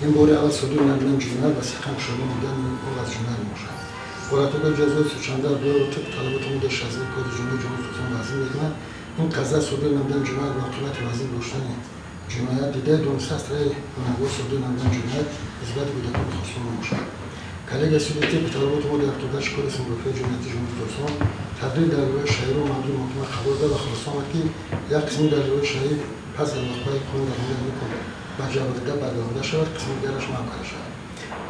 این باره اول صدور نمیدن جمعه و سخم شده بودن او از جمعه میشه. وراتوق جزوی سوچنده دو تک طلبات مدش از کد جمعه جمعه توسان وزن میکنن. این قضا صدور نمیدن جمعه و قیمت وزن روشنی جمعه دیده دونست رای نگو صدور نمیدن جمعه اثبات بوده که خصوصا میشه. کلیگ سولیتی به طلبات مد ارتباطش کد سنگرفه جمعیت جمعه توسان تبدیل در روی شهر و مردم محکمه خبر داد و خلاصان که یک قسمی در روی شهر پس از وقتهای خون در مورد میکنه و جواب ده برگزیده شود قسم دیگرش ممکن شود.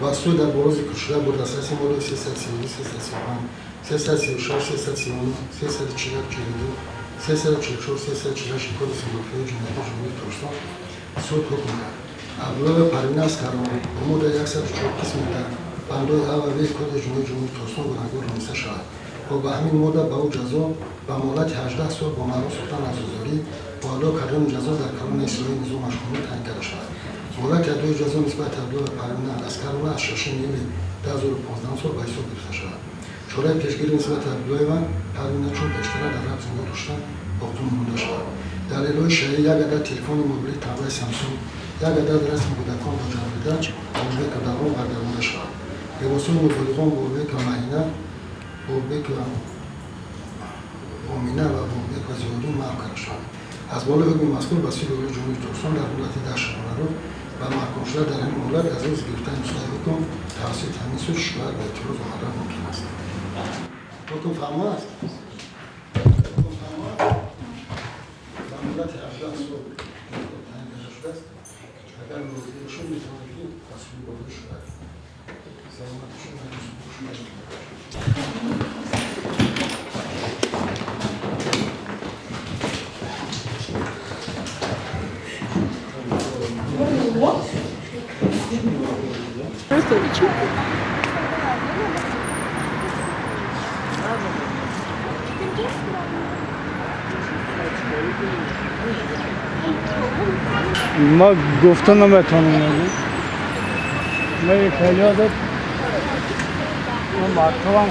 واسطه در بروز کشور با دسترسی مورد 332 335 336 339 340 42 344 346 کد سنگرفه جمعیت جمهوری ترکستان سود حکم کرد. ابواب پروینه از کرانه عمود 104 قسم در بندوی ا و ب کد جمهوری ترکستان گوناگون رانسته شود. و به همین مدت به او جزا به مهلت 18 سال با معروف سلطان عزازاری بالا کردن جزا در کانون اصلاحی نظام مشمولی تعیین کرده شود. مهلت ادای جزا نسبت ابواب پروینه از کرانه از 6 یولی 2015 سال به حساب گرفته شود. چاره پیشگیری نسبت ابواب پروینه چون بیشتر در رفت زنده داشتن باقی مانده شود. در الهی شهری یک عدد تلفن موبیل طبع سامسونگ یک عدد رسم کودکان با جمعیت موبیل کدران برگردانده شود. لباسون مبالغان موبیل معینه بوبک و امینه و بوبک و زیادی محکم شد. از بالا حکم مذکور بسیار دوله جمهوری ترکستان در مدت 10 شبانه رو و محکوم شده در این مهلت از روز گرفتن نسخه حکم توسط همین سوی شکایت به اعتراض مقرر ممکن است. حکم فرما است. حکم فرما در مدت 18 سال تعیین کرده شده است. اگر روزیشون می‌تواند که تصویب برده شود. سلامتشون و نسبتشون ما گفتن نمیتونم من خیلی عادت من